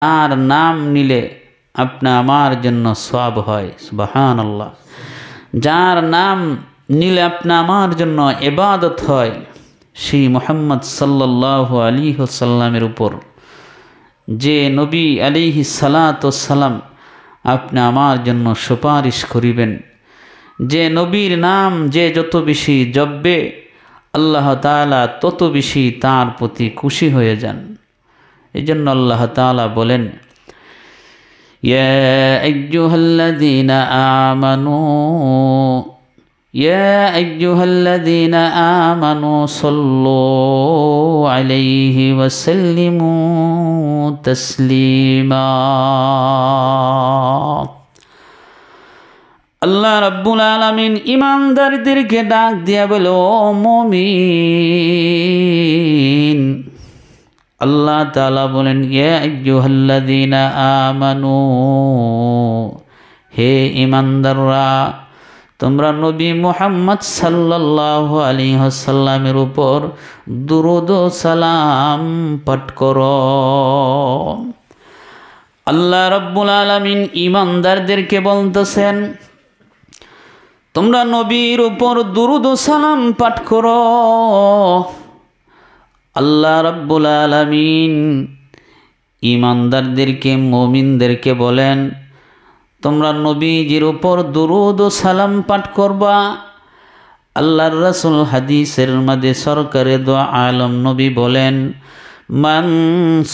আর নাম নিলে আপনা আমার জন্য সওয়াব হয়। সুবহানাল্লাহ। যার নাম নিলে আপনা আমার জন্য ইবাদত হয়, সেই মুহাম্মদ সাল্লাল্লাহু আলাইহি ওয়াসাল্লামের উপর যে নবী আলাইহিস সালাতু ওয়াস সালাম আপনি আমার জন্য সুপারিশ করিবেন, যে নবীর নাম যে যত বেশি জপবে আল্লাহ তাআলা তত বেশি তার প্রতি খুশি হয়ে যান। এই জন্য আল্লাহ তাআলা বলেন, ইয়া আইয়ুহাল্লাযীনা আমানু ইয়া আইয়ুহাল্লাযীনা আমানু সাল্লু আলাইহি ওয়া সাল্লিমু তাসলিমা। আল্লাহ রাব্বুল আলামিন ঈমানদারদেরকে ডাক দিয়া বলে, ও মুমিন। আল্লাহ তাআলা বলেন, ইয়া আইয়ুহাল্লাযীনা আমানু, হে ঈমানদাররা, তোমরা নবী মুহাম্মদ সাল্লাল্লাহু আলাইহি ওয়াসাল্লামের উপর দুরূদ ও সালাম পাঠ করো। আল্লাহ রাব্বুল আলামিন ঈমানদারদেরকে বলতেছেন, তোমরা নবীর উপর দুরূদ ও সালাম পাঠ করো। আল্লাহ রাব্বুল আলামিন ঈমানদারদেরকে, মুমিনদেরকে বলেন, তোমরা নবীজির উপর দুরূদ ও সালাম পাঠ করবা। আল্লাহর রাসূল হাদিসের মধ্যে সরকারে দো আলম নবী বলেন, মান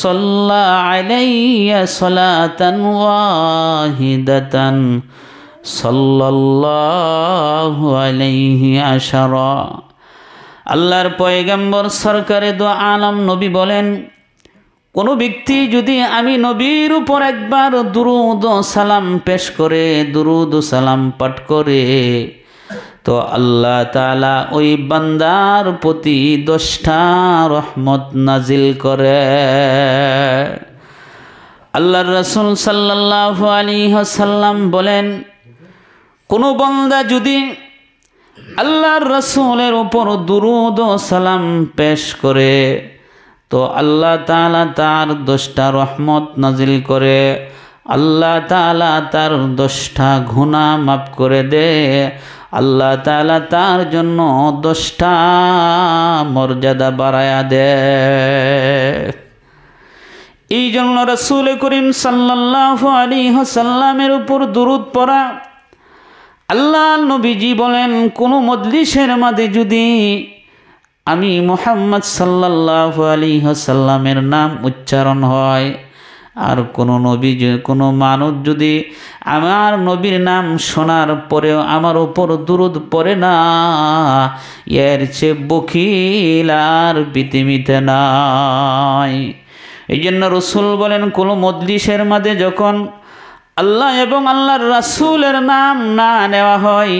সাল্লা আলাইয়া সালাতান ওয়াহিদাতান সাল্লাল্লাহু আলাইহি আশারা। আল্লাহর পয়গম্বর সরকারে দো আলম নবী বলেন, কোনো ব্যক্তি যদি আমি নবীর উপর একবার দুরূদ ও সালাম পেশ করে, দুরূদ ও সালাম পাঠ করে, তো আল্লাহ তাআলা ওই বান্দার প্রতি 10টা রহমত নাজিল করে। আল্লাহর রাসূল সাল্লাল্লাহু আলাইহি ওয়াসাল্লাম বলেন, কোনো বান্দা যদি আল্লাহর রাসূলের উপর দুরূদ ও সালাম পেশ করে, তো আল্লাহ তাআলা তার 10টা রহমত নাজিল করে। আল্লাহ তাআলা তার 10টা গুনাহ মাফ করে দে। আল্লাহ তাআলা তার জন্য 10টা মর্যাদা বাড়ায়া দে। এই জন্য রাসূল করিম সাল্লাল্লাহু আলাইহি ওয়াসাল্লামের উপর দুরূদ পড়া, আল্লাহ নবীজি বলেন, কোনো মজলিসের মধ্যে যদি আমি মুহাম্মদ সাল্লাল্লাহু আলাইহি ওয়াসাল্লামের নাম উচ্চারণ হয়, আর কোনো নবী, কোনো মানুষ যদি আমার নবীর নাম শোনার পরেও আমার উপর দুরূদ পড়ে না, এর চেয়ে বখিল আর পৃথিবীতে নাই। এই জন্য রাসূল বলেন, কোনো মজলিসের মধ্যে যখন আল্লাহ এবং আল্লাহর রাসূলের নাম না নেওয়া হয়,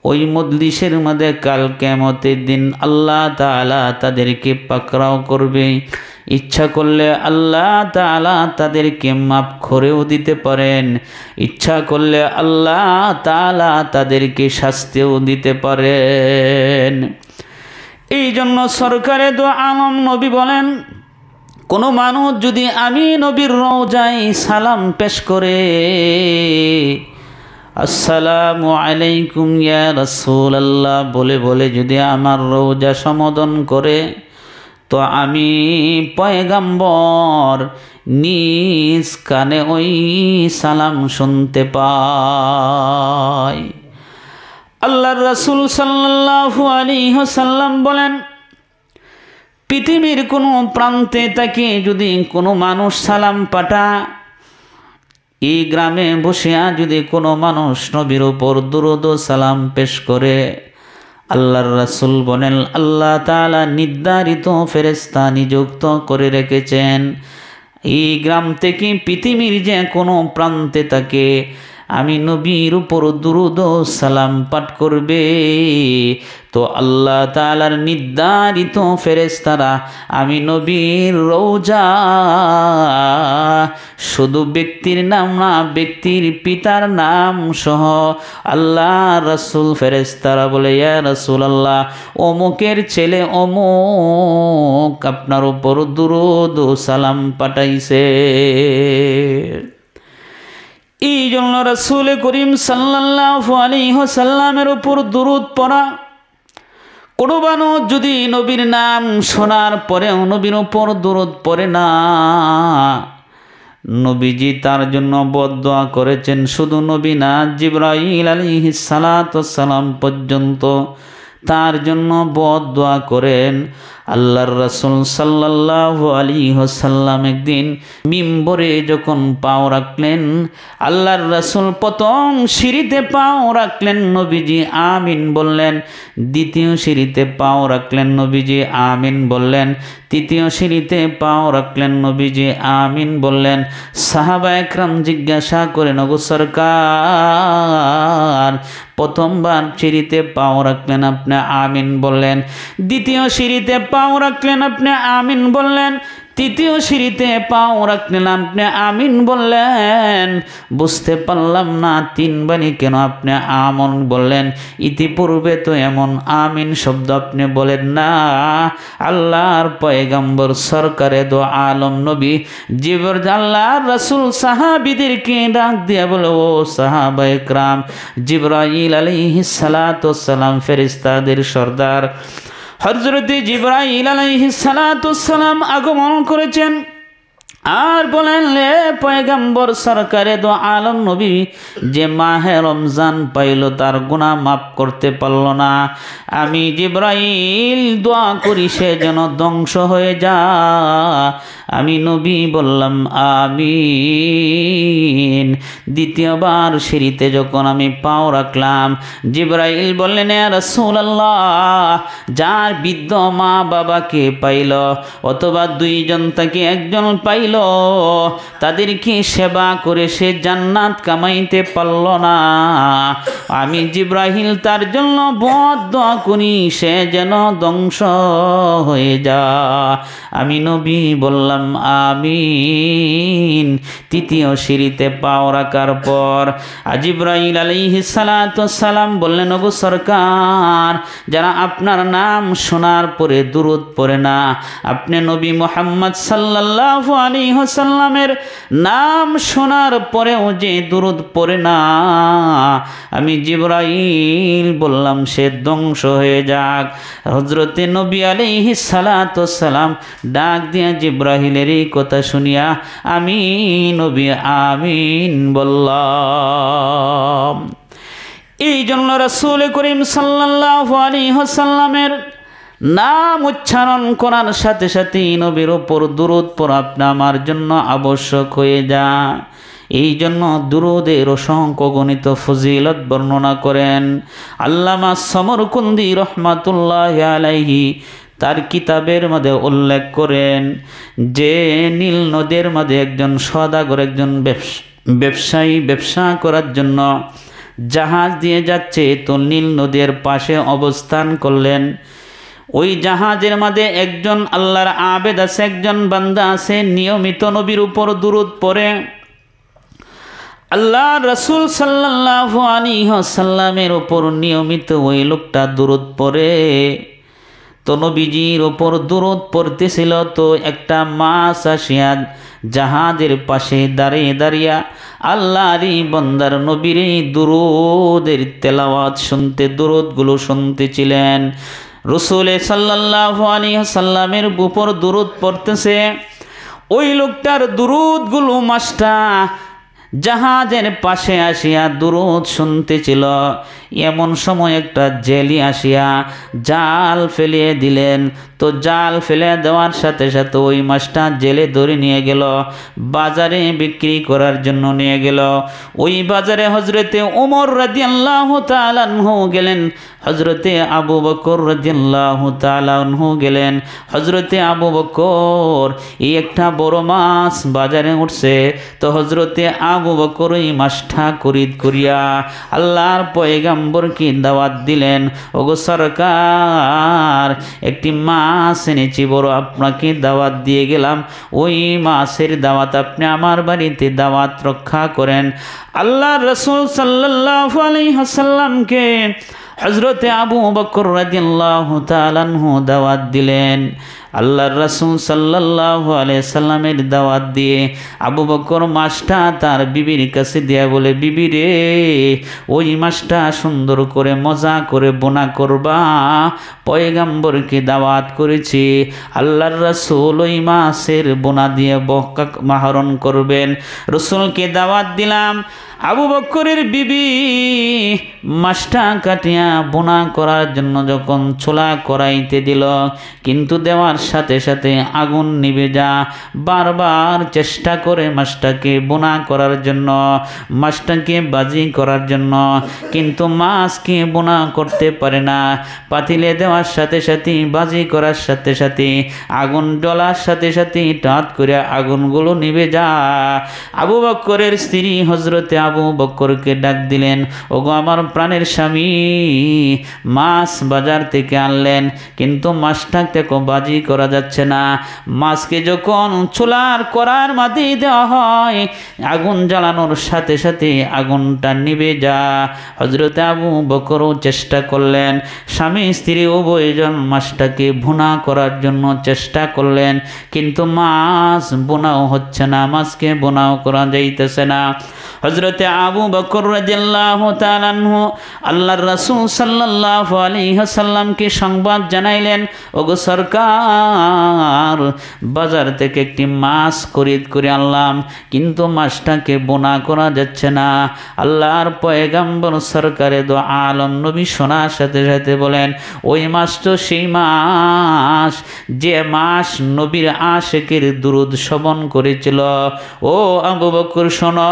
ওই মজলিসের মধ্যে কাল কিয়ামতের দিন আল্লাহ তাআলা তাদেরকে পাকড়াও করবে। ইচ্ছা করলে আল্লাহ তাআলা তাদেরকে মাফ করেও দিতে পারেন, ইচ্ছা করলে আল্লাহ তাআলা তাদেরকে শাস্তিও দিতে পারেন। এই জন্য সরকারে দো আলম নবী বলেন, কোনো মানুষ যদি আমি নবীর রওজায় সালাম পেশ করে, আসসালামু আলাইকুম ইয়া রাসূলুল্লাহ বলে বলে যদি আমার রওজা সম্বোধন করে, তো আমি পয়গম্বর নিজ কানে ওই সালাম শুনতে পাই। আল্লাহর রাসূল সাল্লাল্লাহু আলাইহি ওয়াসাল্লাম বলেন, পৃথিবীর কোনো প্রান্তে তাকে যদি কোনো মানুষ সালাম পাঠা, এই গ্রামে বসিয়া যদি কোনো মানুষ নবীর উপর দুরূদ ও সালাম পেশ করে, আল্লাহর রাসূল বলেন, আল্লাহ তাআলা নির্ধারিত ফেরেশতা নিযুক্ত করে রেখেছেন। এই গ্রাম থেকে পৃথিবীর যে কোনো প্রান্তে তাকে আমি নবীর উপর দুরূদ ও সালাম পাঠ করবে, তো আল্লাহ তাআলার নির্ধারিত ফেরেশতারা আমি নবীর রওজা, শুধু ব্যক্তির নাম না, ব্যক্তির পিতার নাম সহ আল্লাহ রাসূল ফেরেশতারা বলে, ইয়া রাসূলুল্লাহ, অমুকের ছেলে অমুক আপনার উপর দুরূদ ও সালাম পাঠাইছে। এই জন্য রাসূল করিম সাল্লাল্লাহু আলাইহি ওয়াসাল্লামের উপর দুরূদ পড়া, কোনো মানুষ যদি নবীর নাম শোনার পরেও নবীর উপর দুরূদ পড়ে না, নবীজি তার জন্য বদদোয়া করেছেন। শুধু নবী না, জিবরাইল আলাইহিস সালাতু ওয়াস সালাম পর্যন্ত তার জন্য বদদোয়া করেন। আল্লাহর রাসূল সাল্লাল্লাহু আলাইহি ওয়াসাল্লাম একদিন মিম্বরে যখন পাও রাখলেন, আল্লাহর রাসূল প্রথম সিঁড়িতে পাও রাখলেন, নবীজি আমিন বললেন। দ্বিতীয় সিঁড়িতে পাও রাখলেন, নবীজি আমিন বললেন। তৃতীয় সিঁড়িতে পাও রাখলেন, নবীজি আমিন বললেন। সাহাবায়ে কেরাম জিজ্ঞাসা করেন, ওগো সরকার, প্রথমবার সিঁড়িতে পাও রাখলেন, আপনি আমিন বললেন। দ্বিতীয় সিঁড়িতে পাও রাখলেন, আপনি আমিন বললেন। তৃতীয় সিঁড়িতে পাও রাখলেন, আপনি আমিন বললেন। বুঝতে পারলাম না তিনবারই কেন আপনি আমিন বললেন? ইতিপূর্বে তো এমন আমিন শব্দ আপনি বলেন না। আল্লাহর পয়গম্বর সরকারে দো আলম নবী আল্লাহর রাসূল সাহাবীদেরকে ডাক দিয়া বলে, ও সাহাবায়ে কেরাম, জিবরাইল আলাইহিস সালাতু ওয়াস সালাম ফেরেশতাদের সর্দার হযরত জিবরাইল আলাইহিস সালাতু ওয়াস সালাম আগমন করেছেন। আর বলেন, লে পয়গম্বর সরকারে দো আলম নবী যে মাহে রমজান পাইল তার গুনাহ মাফ করতে পারল না, আমি জিবরাইল দোয়া করি সে যেন ধ্বংস হয়ে যায়। আমি নবী বললাম আমিন। দ্বিতীয়বার সিঁড়িতে যখন আমি পাও রাখলাম, জিবরাইল বললেন, ইয়া রাসূলুল্লাহ, যার বৃদ্ধ মা বাবাকে পাইল অথবা দুইজন থেকে একজন পাইল, তাদেরকে সেবা করে সে জান্নাত কামাইতে পারল না, আমি জিবরাইল তার জন্য বদদোয়া করি সে যেন ধ্বংস হয়ে যায়। আমি নবী বললাম আমিন। তৃতীয় সিঁড়িতে পাও রাখার পর জিবরাইল আলাইহিস সালাতু ওয়াস সালাম বললেন, ওগো সরকার, যারা আপনার নাম শোনার পরে দুরূদ পড়ে না, আপনি নবী মুহাম্মদ সাল্লাল্লাহু আলাইহি ওয়াসাল্লামের নাম শোনার পরেও যে দুরূদ পড়ে না, আমি জিবরাইল বললাম সে ধ্বংস হয়ে যাক। হযরতে নবী আলাইহিস সালাতু ওয়াস সালাম ডাক দিয়া জিবরাইলের এই কথা শুনিয়া আমি নবী আমিন বললাম। এই জন্য রাসূল করিম সাল্লাল্লাহু আলাইহি ওয়াসাল্লামের নাম উচ্চারণ করার সাথে সাথে নবীর উপর দুরূদ পড়া আপনি আমার জন্য আবশ্যক হয়ে যায়। এই জন্য দুরূদের অসংখ্য গণিত ফজিলত বর্ণনা করেন আল্লামা সমরকুন্দি রহমাতুল্লাহি আলাইহি। তার কিতাবের মধ্যে উল্লেখ করেন যে নীল নদের মধ্যে একজন সওদাগর, একজন ব্যবসায়ী ব্যবসা করার জন্য জাহাজ দিয়ে যাচ্ছে, তো নীল নদের পাশে অবস্থান করলেন। ওই জাহাজের মধ্যে একজন আল্লাহর আবেদ আছে, একজন বান্দা আছে, নিয়মিত নবীর উপর দুরূদ পড়ে। আল্লাহ রাসূল সাল্লাল্লাহু আলাইহি ওয়াসাল্লামের উপর নিয়মিত ওই লোকটা দুরূদ পড়ে। তো নবীজির ওপর দুরূদ পড়তেছিল, তো একটা মাছ আসিয়া জাহাজের পাশে দাঁড়িয়ে দাঁড়িয়ে আল্লাহরই বান্দার নবীর দুরূদের তেলাওয়াত শুনতে, দুরূদগুলো শুনতেছিলেন। রাসূল সাল্লাল্লাহু আলাইহি ওয়াসাল্লামের উপর দুরূদ পড়তেছে। ওই লোকটার দুরূদগুলো মাছটা জাহাজের পাশে আসিয়া দুরূদ শুনতেছিল। এমন সময় একটা জেলি আসিয়া জাল ফেলিয়ে দিলেন। তো জাল ফেলে দেওয়ার সাথে সাথে ওই মাছটা জেলে ধরে নিয়ে গেল, বাজারে বিক্রি করার জন্য নিয়ে গেল। ওই বাজারে হযরতে ওমর রাদিয়াল্লাহু তাআলা আনহু গেলেন। হজরতে আবু বকর রাদিয়াল্লাহু তাআলা আনহু গেলেন। হজরতে আবু বকর এই একটা বড় মাছ বাজারে উঠছে, তো হজরতে আবু বকর এই মাছটা খরিদ করিয়া আল্লাহর পয়গম্বরকে দাওয়াত দিলেন, ওগো সরকার একটি মাছ এনেছি, বড় আপনাকে দাওয়াত দিয়ে গেলাম, ওই মাছের দাওয়াত আপনি আমার বাড়িতে দাওয়াত রক্ষা করেন। আল্লাহর রাসূল সাল্লাল্লাহু আলাইহি ওয়াসাল্লামকে হযরতে আবু বকর রাদিয়াল্লাহু তাআলা আনহু দাওয়াত দিলেন। আল্লাহর রাসূল সাল্লাল্লাহু আলাইহি সাল্লামের দাওয়াত দিয়ে আবু বকর মাছটা তার বিবির কাছে দিয়া বলে, বিবি রে, ওই মাছটা সুন্দর করে মজা করে বোনা করবা, পয়গম্বরকে দাওয়াত করেছি, আল্লাহর রাসূল ওই মাছের বোনা দিয়ে বকা মাহরণ করবেন। রাসূলকে দাওয়াত দিলাম। আবু বকরের বিবি মাছটা কাটিয়া বোনা করার জন্য যখন ছোলা করাইতে দিল, কিন্তু দেওয়ার সাথে সাথে আগুন নিভে যা, বারবার চেষ্টা করে মাছটাকে বোনা করার জন্য, মাছটাকে বাজি করার জন্য, কিন্তু মাছকে বোনা করতে পারে না। পাতিলে দেওয়ার সাথে সাথে, বাজি করার সাথে সাথে, আগুন জ্বলার সাথে সাথে টাট করে আগুনগুলো নিভে যা। আবু বকরের স্ত্রী হজরতে আবু বকরকে ডাক দিলেন, ওগো আমার প্রাণের স্বামী, মাছ বাজার থেকে আনলেন, কিন্তু মাছটাকে বাজি করা যাচ্ছে না। মাছকে যখন চুলার করার মাঝে দেওয়া হয়, আগুন জ্বালানোর সাথে সাথে আগুনটা নিভে যা। হযরতে আবু বকরও চেষ্টা করলেন, স্বামী স্ত্রী উভয়জন মাছটাকে ভুনা করার জন্য চেষ্টা করলেন, কিন্তু মাছ বোনাও হচ্ছে না, মাছকে বোনাও করা যাইতেছে না। হযরতে আবু বকর রাদিয়াল্লাহু তাআলা আনহু আল্লাহর রাসূল সাল্লাল্লাহু আলাইহি ওয়াসাল্লামকে সংবাদ জানাইলেন, ওগো সরকার, বাজার থেকে একটি মাছ খরিদ করে আনলাম, কিন্তু মাছটাকে বোনা করা যাচ্ছে না। আল্লাহর পয়গম্বর সরকারে দো আলম নবী শোনার সাথে সাথে বলেন, ওই মাছ তো সেই মাছ যে মাছ নবীর আশিকের দুরূদ শ্রবণ করেছিল। ও আবু বকর শোনো,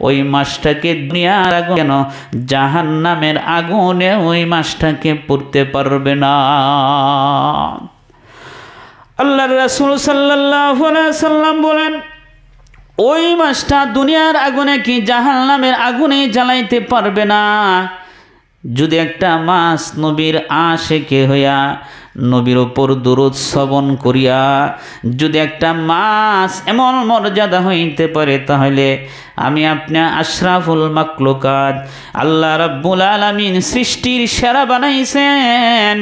ওই মাছটাকে দুনিয়ার আগুন কেন, জাহান্নামের আগুনে ওই মাছটাকে পুড়তে পারবে না। আল্লাহর রাসূল সাল্লাল্লাহু আলাইহি সাল্লাম বলেন, ওই মাছটা দুনিয়ার আগুনে কি জাহান্নামের আগুনে জ্বালাইতে পারবে না। যদি একটা মাছ নবীর আশিকে হইয়া নবীর ওপর দুরূদ শ্রবণ করিয়া যদি একটা মাছ এমন মর্যাদা হইতে পারে, তাহলে আমি আপনি আশরাফুল মাখলুকাত, আল্লাহ রাব্বুল আলামিন সৃষ্টির সেরা বানাইছেন,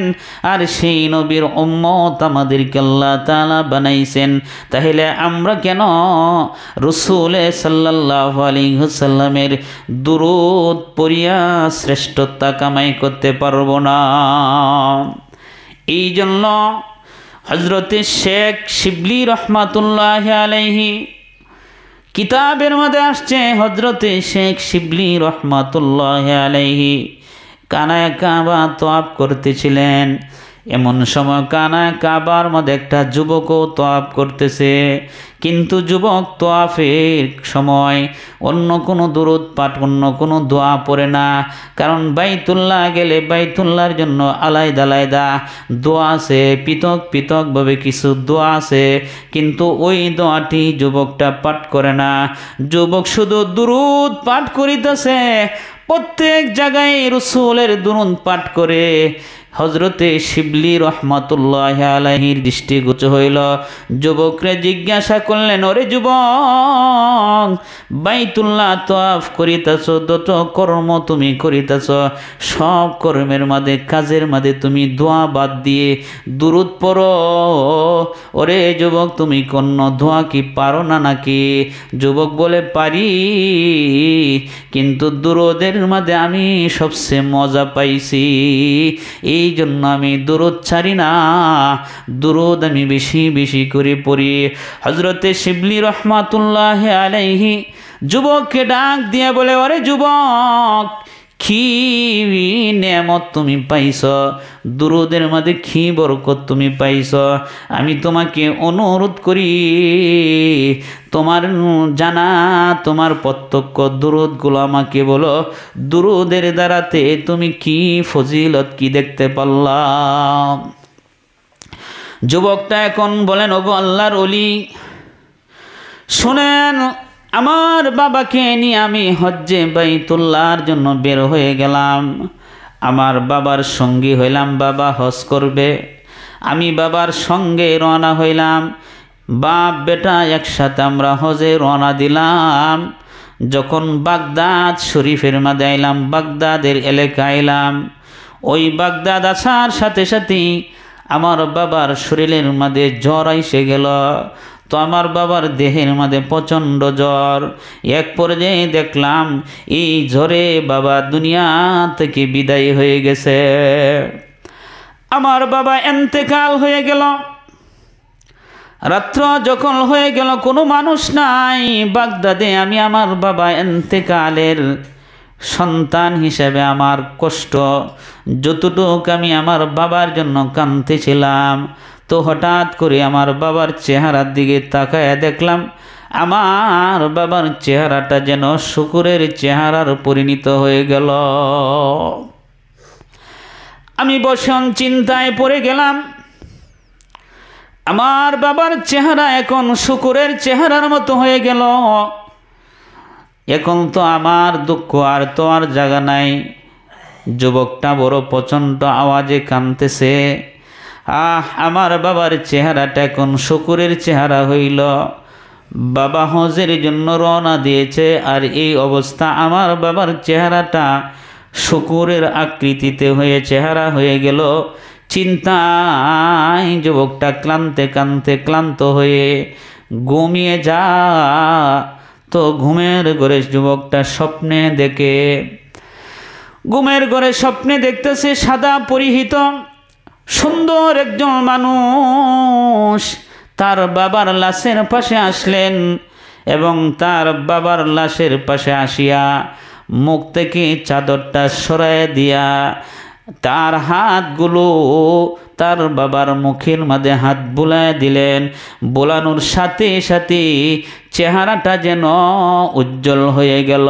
আর সেই নবীর উম্মত আমাদেরকে আল্লাহ তাআলা বানাইছেন, তাহলে আমরা কেন রাসূল সাল্লাল্লাহু আলাইহি ওয়াসাল্লামের দুরূদ পড়িয়া শ্রেষ্ঠতা কামাই করতে পারবো না। এই জন্য হযরতে শেখ শিবলি রহমাতুল্লাহি আলাইহি কিতাবের মধ্যে আসছে, হযরতে শেখ শিবলি রহমাতুল্লাহি আলাইহি কানায় কাবা তওয়াফ করতেছিলেন। এমন সময় কানায় কাবার মধ্যে একটা যুবকও তওয়াফ করতেছে, কিন্তু যুবক তওয়াফের সময় অন্য কোনো দুরূদ পাঠ, অন্য কোনো দোয়া পড়ে না, কারণ বাইতুল্লাহ গেলে বাইতুল্লাহর জন্য আলাদা আলাদা দোয়া আছে, পৃথক পৃথকভাবে কিছু দোয়া আছে, কিন্তু ওই দোয়াটি যুবকটা পাঠ করে না। যুবক শুধু দুরূদ পাঠ করিতেছে, প্রত্যেক জায়গায় রাসূলের দুরূদ পাঠ করে। হযরতে শিবলি রহমাতুল্লাহি আলাইহির দৃষ্টিগোচর হইল। যুবকরে জিজ্ঞাসা করলেন, ওরে যুবক, বাইতুল্লাহ তওয়াফ করিতেছ, যত কর্ম তুমি করিতেছ, সব কর্মের মাঝে, কাজের মাঝে তুমি দোয়া বাদ দিয়ে দুরূদ পড়ো। ওরে যুবক, তুমি কোন দোয়া কি পারো না নাকি? যুবক বলে, পারি, কিন্তু দুরূদের মাঝে আমি সবচেয়ে মজা পাইছি, এই জন্য আমি দুরূদ ছাড়ি না, দুরূদ আমি বেশি বেশি করে পড়ি। হযরতে শিবলি রহমাতুল্লাহি আলাইহি যুবককে ডাক দিয়ে বলে, ওরে যুবক, কি নেয়ামত তুমি পাইছ, দুরুদের মধ্যে কি বরকত তুমি পাইছ। আমি তোমাকে অনুরোধ করি, তোমার জানা তোমার প্রত্যক্ষ দুরুদগুলো আমাকে বলো, দুরুদের দ্বারাতে তুমি কি ফজিলত কি দেখতে পারলাম। যুবকটা এখন বলেন, ওগো আল্লাহর ওলি, শুনেন, আমার বাবাকে নিয়ে আমি হজ্জে বাইতুল্লাহর জন্য বের হয়ে গেলাম। আমার বাবার সঙ্গী হইলাম, বাবা হজ করবে। আমি বাবার সঙ্গে রওনা হইলাম, বাপ বেটা একসাথে আমরা হজে রওনা দিলাম। যখন বাগদাদ শরীফের মাঝে আইলাম, বাগদাদের এলাকায় এলাম, ওই বাগদাদ আসার সাথে সাথেই আমার বাবার শরীরের মাঝে জ্বর এসে গেল। তো আমার বাবার দেহের মধ্যে প্রচণ্ড জ্বর। এক পর্যায়ে দেখলাম এই জ্বরে বাবা দুনিয়া থেকে বিদায় হয়ে গেছে। আমার বাবা এন্তেকাল হয়ে গেল। রাত্র যখন হয়ে গেল, কোনো মানুষ নাই বাগদাদে। আমি আমার বাবা এন্তেকালের সন্তান হিসেবে আমার কষ্ট যতটুকু আমি আমার বাবার জন্য কাঁদতেছিলাম, তো হঠাৎ করে আমার বাবার চেহারার দিকে তাকায় দেখলাম আমার বাবার চেহারাটা যেন শুকুরের চেহারার পরিণত হয়ে গেল। আমি ভীষণ চিন্তায় পড়ে গেলাম। আমার বাবার চেহারা এখন শুকুরের চেহারার মতো হয়ে গেল। এখন তো আমার দুঃখ আর তো আর জায়গা নাই। যুবকটা বড় প্রচণ্ড আওয়াজে কাঁদতেছে। আমার বাবার চেহারাটা এখন শুকুরের চেহারা হইল। বাবা হজের জন্য রওনা দিয়েছে, আর এই অবস্থা আমার বাবার চেহারাটা শুকুরের আকৃতিতে হয়ে চেহারা হয়ে গেল। চিন্তায় যুবকটা ক্লান্ত হয়ে ঘুমিয়ে যা। তো ঘুমের ঘরে যুবকটা স্বপ্নে দেখে, ঘুমের ঘরে স্বপ্নে দেখতেছে সাদা পরিহিত সুন্দর একজন মানুষ তার বাবার লাশের পাশে আসলেন, এবং তার বাবার লাশের পাশে আসিয়া মুখ থেকে চাদরটা সরাইয়া দিয়া তার হাতগুলো তার বাবার মুখের মাঝে হাত বুলায় দিলেন। বোলানোর সাথে সাথে চেহারাটা যেন উজ্জ্বল হয়ে গেল।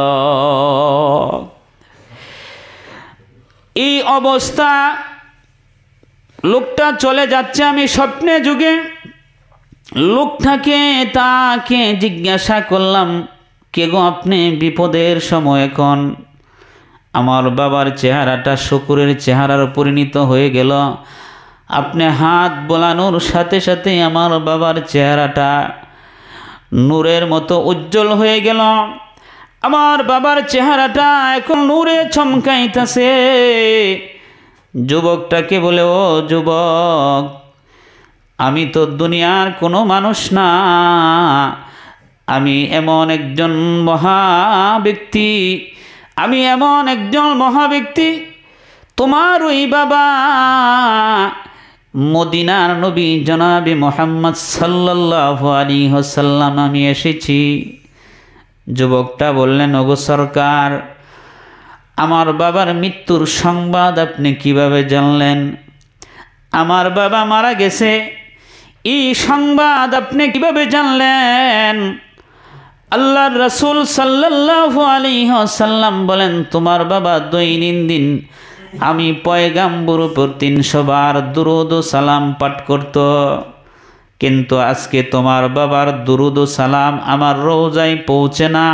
এই অবস্থা, লোকটা চলে যাচ্ছে। আমি স্বপ্নে যুগে তাকে জিজ্ঞাসা করলাম, কে গো আপনি? বিপদের সময় এখন আমার বাবার চেহারাটা শুকুরের চেহারার পরিণত হয়ে গেল। আপনি হাত বোলানোর সাথে সাথে আমার বাবার চেহারাটা নূরের মতো উজ্জ্বল হয়ে গেল। আমার বাবার চেহারাটা এখন নূরে চমকাইতেছে। যুবকটাকে বলে, ও যুবক, আমি তো দুনিয়ার কোনো মানুষ না, আমি এমন একজন মহাব্যক্তি, তোমার ওই বাবা মদিনার নবী জনাবে মুহাম্মদ সাল্লাল্লাহু আলাইহি ওয়াসাল্লাম, আমি এসেছি। যুবকটা বললেন, ওগো সরকার, আমার বাবার মৃত্যুর সংবাদ আপনি কিভাবে জানলেন? আমার বাবা মারা গেছে, এই সংবাদ আপনি কিভাবে জানলেন? আল্লাহর রাসূল সাল্লাল্লাহু আলাইহি ওয়াসাল্লাম বলেন, তোমার বাবা দৈনন্দিন আমি পয়গাম্বর উপর 300 বার দুরূদ ও সালাম পাঠ করত, কিন্তু আজকে তোমার বাবার দুরূদ ও সালাম আমার রওজায় পৌঁছে না।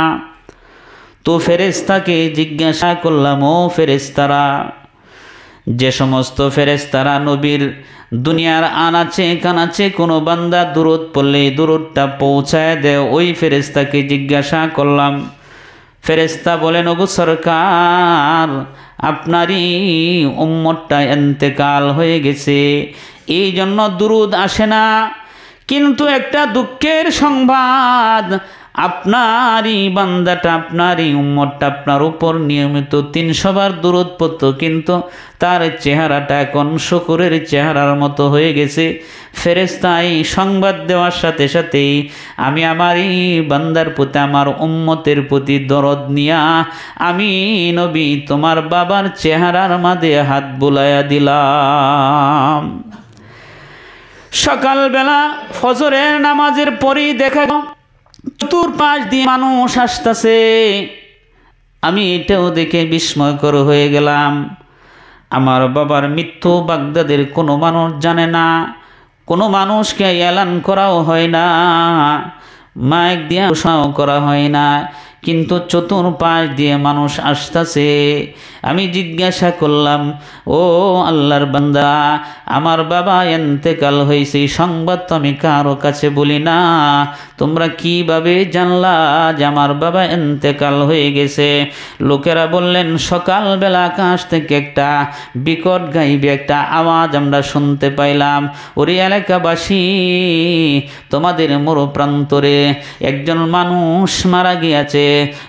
তো ফেরেশতাকে জিজ্ঞাসা করলাম, ও ফেরেশতারা, যে সমস্ত ফেরেশতারা নবীর দুনিয়ার আনাচে কানাচে কোনো বান্দা দুরূদ পড়লে দুরূদটা পৌঁছায় দেয়, ওই ফেরেশতাকে জিজ্ঞাসা করলাম। ফেরেশতা বলেন, ওগো সরকার, আপনারই উম্মতটা ইন্তেকাল হয়ে গেছে, এই জন্য দুরূদ আসে না। কিন্তু একটা দুঃখের সংবাদ, আপনারই বান্দাটা, আপনারই উম্মতটা আপনার উপর নিয়মিত 300 বার দুরূদ পড়তো, কিন্তু তার চেহারাটা এখন শূকরের চেহারার মতো হয়ে গেছে। ফেরেশতাই সংবাদ দেওয়ার সাথে সাথেই আমি আমারই বান্দার প্রতি, আমার উম্মতের প্রতি দরদ নিয়া আমি নবী তোমার বাবার চেহারার মাঝে হাত বুলাইয়া দিলাম। সকালবেলা ফজরের নামাজের পরেই দেখা চতুর্পাশ দিয়ে মানুষ আসতেছে। আমি এটাও দেখে বিস্ময়কর হয়ে গেলাম। আমার বাবার মৃত্যু বাগদাদের কোনো মানুষ জানে না, কোনো মানুষকে এলান করাও হয় না, মাইক দিয়ে ঘোষণাও করা হয় না, কিন্তু চতুর্পাশ দিয়ে মানুষ আসতেছে। আমি জিজ্ঞাসা করলাম, ও আল্লাহর বান্দা, আমার বাবা ইন্তেকাল হয়েছে, সংবাদ তো আমি কারো কাছে বলি না, তোমরা কিভাবে জানলা যে আমার বাবা ইন্তেকাল হয়ে গেছে? লোকেরা বললেন, সকালবেলা আকাশ থেকে একটা বিকট গাইবে একটা আওয়াজ আমরা শুনতে পাইলাম, ওরে এলাকাবাসী, তোমাদের মরুপ্রান্তরে একজন মানুষ মারা গিয়েছে,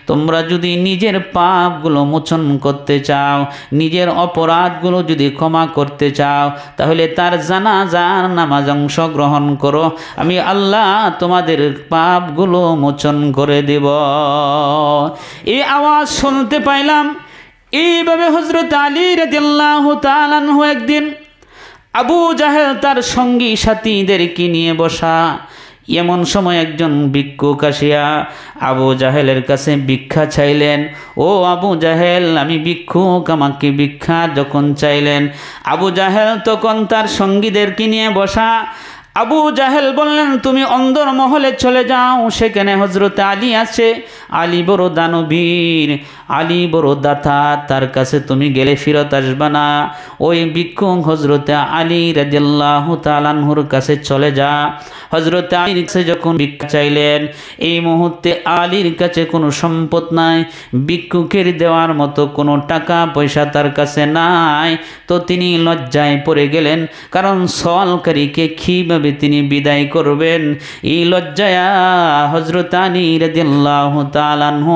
তোমরা যদি নিজের পাপগুলো মোচন করতে চাও, নিজের অপরাধগুলো যদি ক্ষমা করতে চাও, তাহলে তার জানাজার নামাজ অংশগ্রহণ করো, আমি আল্লাহ তোমাদের পাপগুলো মোচন করে দেব। এই আওয়াজ শুনতে পাইলাম। এইভাবে হযরত আলী রাদিয়াল্লাহু তাআলা আনহু একদিন আবু জাহেল তার সঙ্গী সাথীদেরকে নিয়ে বসা, এমন সময় একজন ভিক্ষুক আসিয়া আবু জাহেলের কাছে ভিক্ষা চাইলেন। ও আবু জাহেল, আমি ভিক্ষুক, আমাকে ভিক্ষা যখন চাইলেন, আবু জাহেল তখন তার সঙ্গীদেরকে নিয়ে বসা। আবু জাহেল বললেন, তুমি অন্দর মহলে চলে যাও, সেখানে হযরত আলী আছে, আলী বড় দানবীর, আলী বড় দাতা, তার কাছে তুমি গেলে ফিরত আসবা না। ওই ভিক্ষুক হযরত আলী রাদিয়াল্লাহু তাআলা আনহুর কাছে চলে যা। হযরত আলীর কাছে যখন ভিক্ষা চাইলেন, এই মুহূর্তে আলীর কাছে কোনো সম্পদ নাই, ভিক্ষুকের দেওয়ার মতো কোনো টাকা পয়সা তার কাছে নাই, তো তিনি লজ্জায় পড়ে গেলেন, কারণ সওয়ালকারীকে কিভাবে তিনি বিদায় করবেন? এই লজ্জায় হযরত আলী রাদিয়াল্লাহু তাআলা আনহু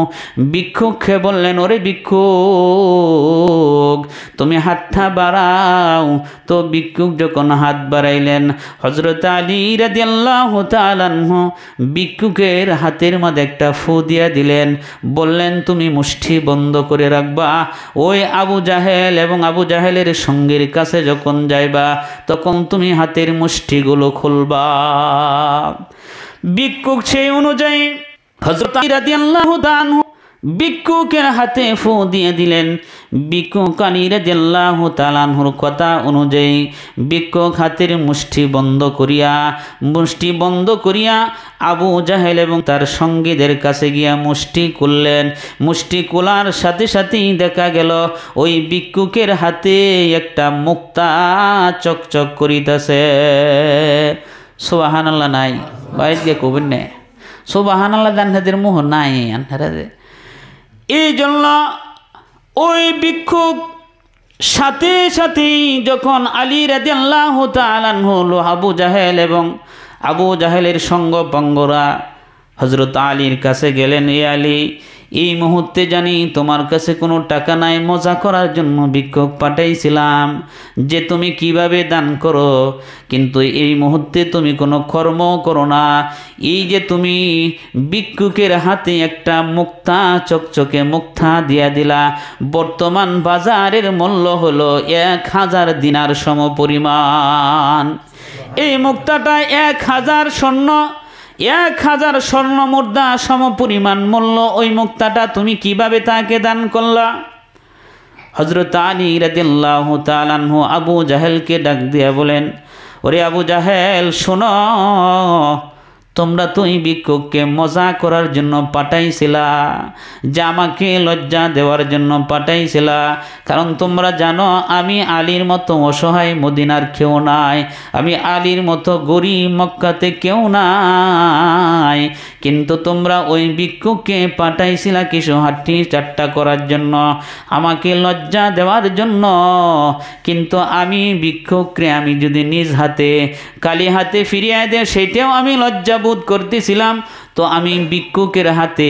ভিক্ষুককে বললেন, ওরে ভিক্ষুক, তুমি হাতটা বাড়াও। তো ভিক্ষুক যখন হাত বাড়াইলেন, হযরত আলী রাদিয়াল্লাহু তাআলা আনহু ভিক্ষুকের হাতের মধ্যে একটা ফু দিয়া দিলেন, বললেন, তুমি মুষ্টি বন্ধ করে রাখবা, ওই আবু জাহেল এবং আবু জাহেলের সঙ্গীর কাছে যখন যাইবা, তখন তুমি হাতের মুষ্টিগুলো খুলবা। ভিক্ষুক সেই অনুযায়ী হযরত আলী রাদিয়াল্লাহু তাআলা আনহু ভিক্ষুকের হাতে ফু দিয়ে দিলেন। ভিক্ষুক আলী রাদিয়াল্লাহু তাআলা আনহুর কথা অনুযায়ী ভিক্ষুক হাতের মুষ্টি বন্ধ করিয়া আবু জাহেল এবং তার সঙ্গীদের কাছে গিয়া মুষ্টি খুললেন। মুষ্টি খোলার সাথে সাথেই দেখা গেল ওই ভিক্ষুকের হাতে একটা মুক্তা চকচক করিতেছে। সুবহানাল্লাহ নাই বাইরে গিয়ে কবেন না সুবহানাল্লাহ, জান্নাতের মোহ নাই আনহারা। এই জন্য ওই ভিক্ষুক সাথে সাথেই যখন আলী রাদিয়াল্লাহু তাআলা আনহু আবু জাহেল এবং আবু জাহেলের সঙ্গপাঙ্গরা হযরত আলীর কাছে গেলেন, এ আলী, এই মুহূর্তে জানি তোমার কাছে কোনো টাকা নাই, মজা করার জন্য ভিক্ষুক পাঠাইছিলাম যে তুমি কিভাবে দান করো, কিন্তু এই মুহূর্তে তুমি কোনো কর্ম করো না। এই যে তুমি ভিক্ষুকের হাতে একটা মুক্তা চকচকে মুক্তা দিয়া দিলা, বর্তমান বাজারের মূল্য হলো 1000 দিনার সমপরিমাণ। এই মুক্তাটা 1000 স্বর্ণ মুদ্রা সমপরিমাণ মূল্য। ওই মুক্তাটা তুমি কিভাবে তাকে দান করলা? হযরত আলী রাদিয়াল্লাহু তাআলা আনহু আবু জাহেলকে ডাক দিয়া বলেন, ওরে আবু জাহেল, শোনো, তোমরা তো এই ভিক্ষুককে মজা করার জন্য পাঠাইছিলা, যে আমাকে লজ্জা দেওয়ার জন্য পাঠাইছিলা, কারণ তোমরা জানো আমি আলীর মতো অসহায় মদিনার কেউ নাই, আমি আলীর মতো গরিব মক্কাতে কেউ নাই, কিন্তু তোমরা ওই ভিক্ষুককে পাঠাইছিলা কিছু হাঁটি চাট্টা করার জন্য, আমাকে লজ্জা দেওয়ার জন্য। কিন্তু আমি ভিক্ষুককে আমি যদি নিজ হাতে কালি হাতে ফিরিয়ে দেয় সেটাও আমি লজ্জাবোধ করতেছিলাম। তো আমি ভিক্ষুকের হাতে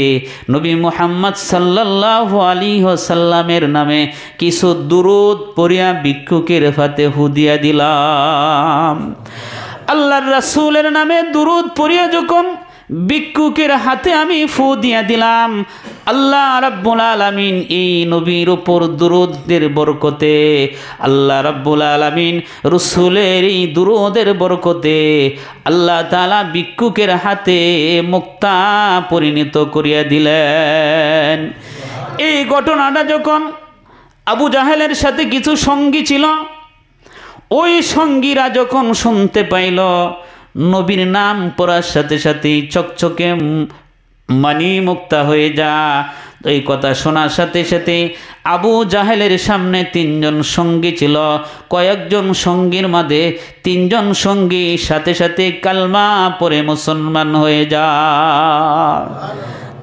নবী মুহাম্মদ সাল্লাল্লাহু আলাইহি ওয়াসাল্লামের নামে কিছু দুরূদ পড়িয়া ভিক্ষুকের হাতে হুদিয়া দিলাম। আল্লাহর রাসূলের নামে দুরূদ পড়িয়া যখন ভিক্ষুকের হাতে আমি ফু দিয়া দিলাম, আল্লাহ রাব্বুল আলামিন এই নবীর উপর দুরূদের বরকতে, আল্লাহ রাব্বুল আলামিন রাসূলের এই দুরূদের বরকতে আল্লাহ তাআলা ভিক্ষুকের হাতে মুক্তা পরিণত করিয়া দিলেন। এই ঘটনাটা যখন আবু জাহেলের সাথে কিছু সঙ্গী ছিল, ওই সঙ্গীরা যখন শুনতে পাইল নবীর নাম পড়ার সাথে সাথে চকচকে মানি মুক্তা হয়ে যা, এই কথা শোনার সাথে সাথে আবু জাহেলের সামনে তিনজন সঙ্গী ছিল, কয়েকজন সঙ্গীর মাঝে তিনজন সঙ্গী সাথে সাথে কালমা পড়ে মুসলমান হয়ে যা।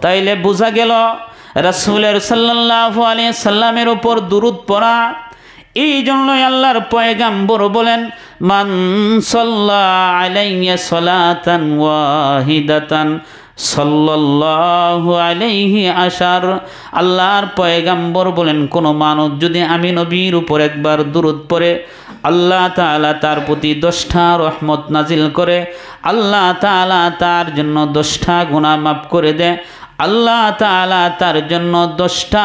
তাইলে বোঝা গেল রাসূলের সাল্লাল্লাহু আলাইহি সাল্লামের উপর দুরূদ পড়া। এই জন্যই আল্লাহর পয়গাম্বর বলেন, মান সাল্লা আলাইয়া সালাতান ওয়াহিদাতান সাল্লাল্লাহু আলাইহি আশার। আল্লাহর পয়গাম্বর বলেন, কোনো মানুষ যদি আমি নবীর উপর একবার দুরূদ পড়ে আল্লাহ তাআলা তার প্রতি 10টা রহমত নাজিল করে, আল্লাহ তাআলা তার জন্য 10টা গুনাহ মাফ করে দেয়, আল্লাহ তাআলা তার জন্য 10টা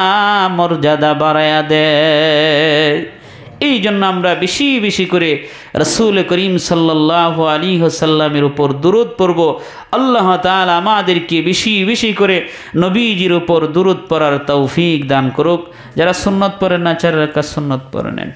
মর্যাদা বাড়ায়া দেয়। এই জন্য আমরা বেশি বেশি করে রাসূল করিম সাল্লাল্লাহু আলাইহি ওয়াসাল্লামের উপর দুরূদ পড়ব। আল্লাহ তাআলা আমাদেরকে বেশি বেশি করে নবীজির উপর দুরূদ পড়ার তৌফিক দান করুক। যারা সুন্নত পড়েন না, 4 রাকাত সুন্নত পড়ে নেন।